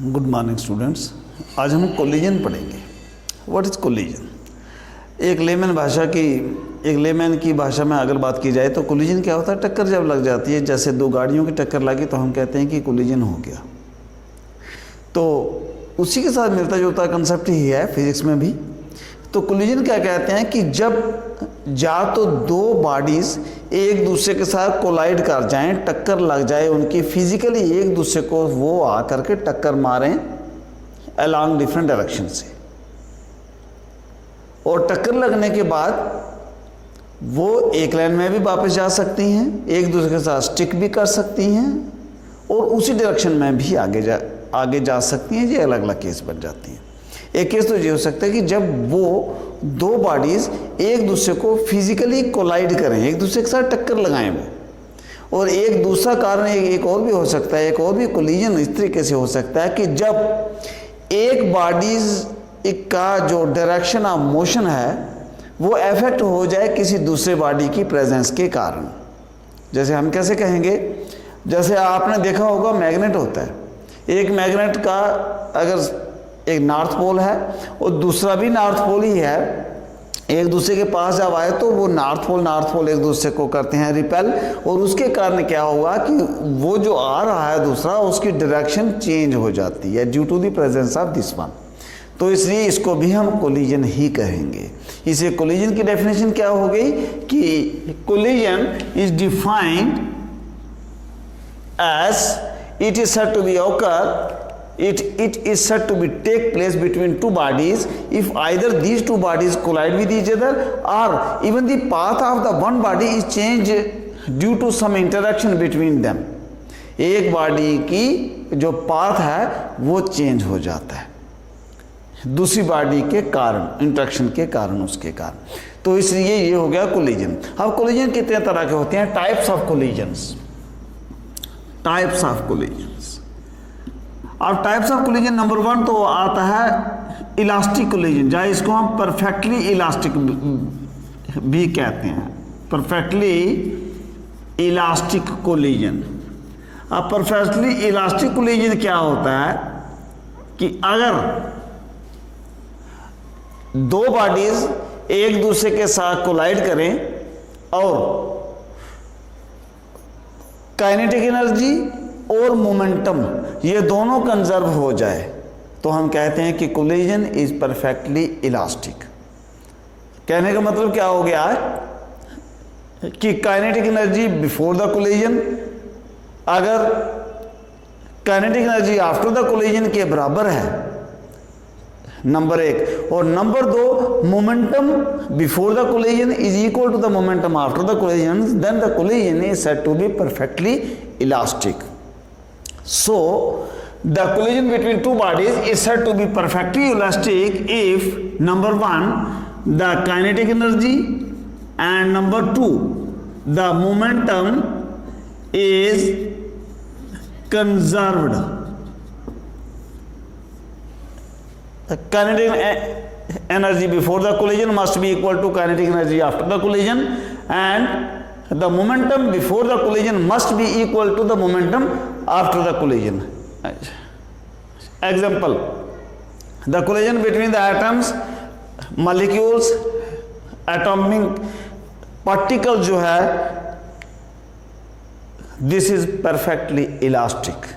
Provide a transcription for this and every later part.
Good morning students. आज हम collision पढ़ेंगे। What is collision? एक लेमैन की भाषा में अगर बात की जाए तो कोलिजन क्या होता है? टक्कर जब लग जाती है, जैसे दो गाड़ियों की टक्कर लगी तो हम कहते हैं कि कोलिजन हो गया। तो उसी के साथ मिलता जुलता कंसेप्ट ही है फिजिक्स में भी। तो कोलिजन क्या कहते हैं कि जब या तो दो बॉडीज़ एक दूसरे के साथ कोलाइड कर जाएं, टक्कर लग जाए उनकी, फिजिकली एक दूसरे को वो आ करके टक्कर मारें अलॉन्ग डिफरेंट डायरेक्शन से, और टक्कर लगने के बाद वो एक लाइन में भी वापस जा सकती हैं, एक दूसरे के साथ स्टिक भी कर सकती हैं, और उसी डायरेक्शन में भी आगे जा सकती हैं। ये अलग अलग केस बन जाती हैं। एक केस तो ये हो सकता है कि जब वो दो बॉडीज़ एक दूसरे को फिजिकली कोलाइड करें, एक दूसरे के साथ टक्कर लगाएं वो, और एक दूसरा कारण एक और भी हो सकता है, एक और भी कोलिजन इस तरीके से हो सकता है कि जब एक बॉडीज़ का जो डायरेक्शन ऑफ मोशन है वो अफेक्ट हो जाए किसी दूसरे बॉडी की प्रेजेंस के कारण। जैसे हम कैसे कहेंगे, जैसे आपने देखा होगा मैग्नेट होता है, एक मैग्नेट का अगर एक नॉर्थ पोल है और दूसरा भी नॉर्थ पोल ही है, एक दूसरे के पास जब आए तो वो नॉर्थ पोल एक दूसरे को करते हैं रिपेल, और उसके कारण क्या होगा कि वो जो आ रहा है दूसरा, उसकी डायरेक्शन चेंज हो जाती है due to the presence of this one. तो इसलिए इसको भी हम कोलिजन ही कहेंगे। इसे कोलिजन की डेफिनेशन क्या हो गई कि collision is defined as it is said to be occur It is said to be take place between two bodies if either these two bodies collide with each other, or even the path of the one body is changed due to some interaction between them। एक body की जो path है वो change हो जाता है दूसरी body के कारण, इंटरेक्शन के कारण, उसके कारण। तो इसलिए ये हो गया कोलिजन। अब कोलिजन कितने तरह के होते हैं? Types of collisions. Types of collisions. अब टाइप्स ऑफ कोलिजन नंबर 1 तो आता है इलास्टिक कोलिजन, जहाँ इसको हम परफेक्टली इलास्टिक भी कहते हैं। Perfectly elastic collision. अब परफेक्टली इलास्टिक कोलिजन क्या होता है कि अगर दो बॉडीज एक दूसरे के साथ कोलाइड करें और काइनेटिक एनर्जी और मोमेंटम ये दोनों कंजर्व हो जाए तो हम कहते हैं कि कोलिजन इज परफेक्टली इलास्टिक। कहने का मतलब क्या हो गया कि kinetic energy before the collision अगर kinetic energy after the collision के बराबर है, नंबर 1, और number 2 momentum before the collision is equal to the momentum after the collision, then the collision is said to be perfectly elastic. So, the collision between two bodies is said to be perfectly elastic if number 1, the kinetic energy, and number 2, the momentum is conserved. The kinetic energy before the collision must be equal to kinetic energy after the collision, and the momentum before the collision must be equal to the momentum after the collision. Example, the collision between the atoms, molecules, atomic particle जो है, this is perfectly elastic.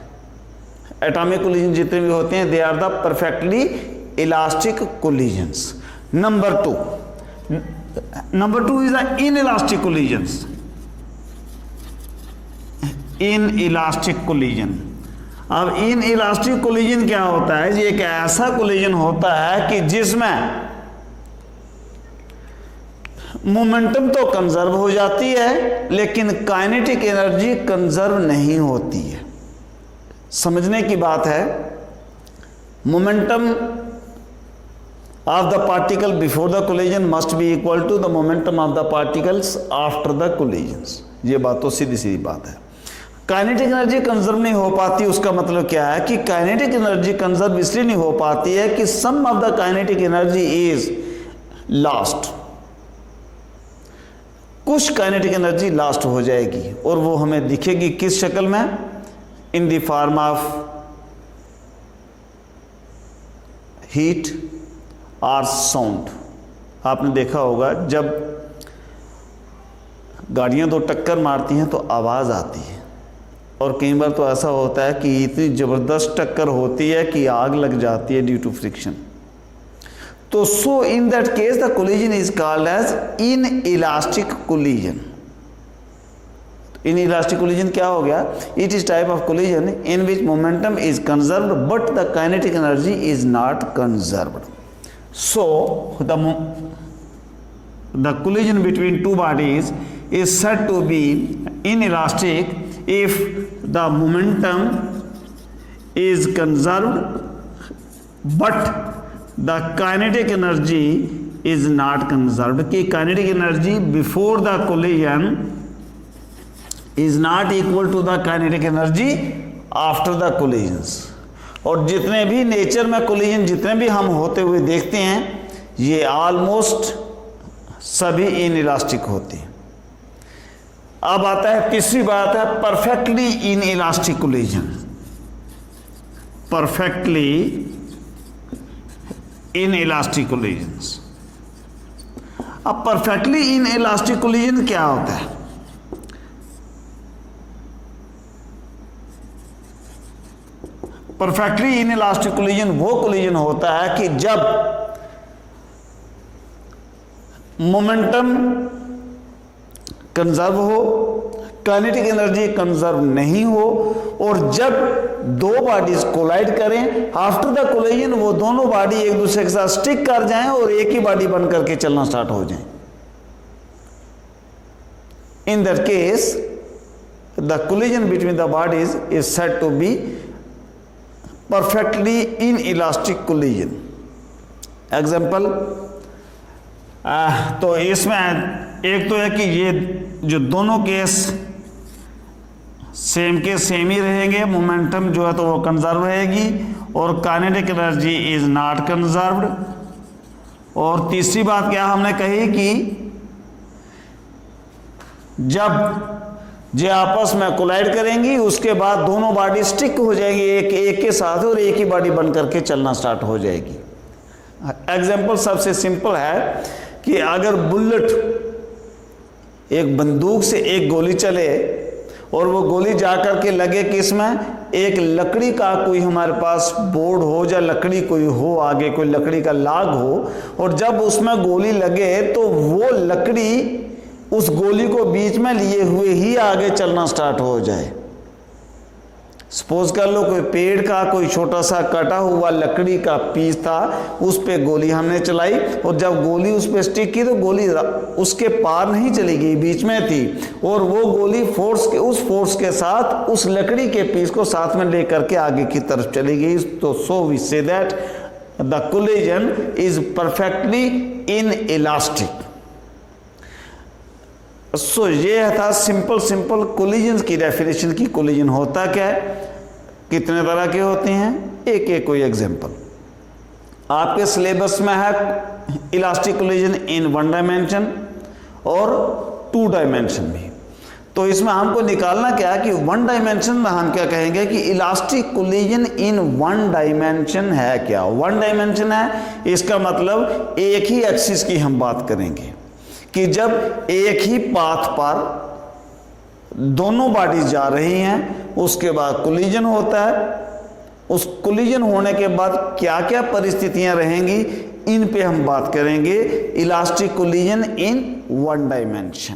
Atomic collision जितने भी होते हैं, they are the perfectly elastic collisions. Number 2 is the inelastic collisions. Inelastic collision. अब inelastic collision क्या होता है? ये एक ऐसा कोलिजन होता है कि जिसमें मोमेंटम तो कंजर्व हो जाती है लेकिन काइनेटिक एनर्जी कंजर्व नहीं होती है। समझने की बात है, momentum of the particle before the collision must be equal to the momentum of the particles after the collisions. ये बात तो सीधी सीधी बात है। काइनेटिक एनर्जी कंजर्व नहीं हो पाती, उसका मतलब क्या है कि काइनेटिक एनर्जी कंजर्व इसलिए नहीं हो पाती है कि some of the kinetic energy is lost. कुछ काइनेटिक एनर्जी लॉस्ट हो जाएगी और वो हमें दिखेगी किस शक्ल में? In the form of heat और साउंड। आपने देखा होगा जब गाड़ियां दो टक्कर मारती हैं तो आवाज़ आती है, और कई बार तो ऐसा होता है कि इतनी ज़बरदस्त टक्कर होती है कि आग लग जाती है ड्यू टू फ्रिक्शन। तो so in that case the collision is called as in elastic collision. In elastic collision क्या हो गया? It is type of collision in which momentum is conserved but the kinetic energy is not conserved. So the collision between two bodies is said to be inelastic if the momentum is conserved but the kinetic energy is not conserved। कि kinetic energy before the collision is not equal to the kinetic energy after the collisions। और जितने भी nature में collision जितने भी हम होते हुए देखते हैं ये ऑलमोस्ट सभी इन इलास्टिक होते हैं। अब आता है तीसरी बात है perfectly in elastic collision. Perfectly in elastic collisions. अब परफेक्टली इन इलास्टिक कोलिजन क्या होता है? परफेक्टली इन इलास्टिक कोलिजन वो कोलिजन होता है कि जब मोमेंटम कंजर्व हो, काइनेटिक एनर्जी कंजर्व नहीं हो, और जब दो बॉडीज कोलाइड करें आफ्टर द कोलिजन वो दोनों बॉडी एक दूसरे के साथ स्टिक कर जाएं और एक ही बॉडी बन करके चलना स्टार्ट हो जाएं। In that case the collision between the bodies is said to be perfectly in elastic collision. Example, तो इसमें एक तो है कि ये जो दोनों केस सेम के सेम ही रहेंगे, मोमेंटम जो है तो वो कंजर्व रहेगी और kinetic energy is not conserved. और तीसरी बात क्या हमने कही कि जब ये आपस में कोलाइड करेंगी उसके बाद दोनों बॉडी स्टिक हो जाएंगी एक के साथ और एक ही बॉडी बन करके चलना स्टार्ट हो जाएगी। एग्जाम्पल सबसे सिंपल है कि अगर बुलेट, एक बंदूक से एक गोली चले और वो गोली जाकर के लगे किसमें, एक लकड़ी का कोई हमारे पास बोर्ड हो या लकड़ी कोई हो, आगे कोई लकड़ी का लाग हो, और जब उसमें गोली लगे तो वो लकड़ी उस गोली को बीच में लिए हुए ही आगे चलना स्टार्ट हो जाए। सपोज कर लो कोई पेड़ का कोई छोटा सा कटा हुआ लकड़ी का पीस था, उस पे गोली हमने चलाई और जब गोली उस पे स्टिक की तो गोली उसके पार नहीं चली गई, बीच में थी, और वो गोली उस फोर्स के साथ उस लकड़ी के पीस को साथ में लेकर के आगे की तरफ चली गई। तो so we say that the collision is perfectly in elastic. So ये था सिंपल कोलिजन की डेफिनेशन की कोलिजन होता क्या है, कितने तरह के होते हैं, एक एक कोई एग्जांपल। आपके सिलेबस में है इलास्टिक कोलिजन इन 1 डायमेंशन और 2 डायमेंशन भी। तो इसमें हमको निकालना क्या है कि 1 डायमेंशन में हम क्या कहेंगे कि इलास्टिक कोलिजन इन 1 डायमेंशन है क्या। 1 डायमेंशन है इसका मतलब एक ही एक्सिस की हम बात करेंगे कि जब एक ही पाथ पर दोनों बॉडी जा रही हैं उसके बाद कोलिजन होता है। उस कोलिजन होने के बाद क्या क्या परिस्थितियां रहेंगी इन पे हम बात करेंगे इलास्टिक कोलिजन इन 1 डायमेंशन।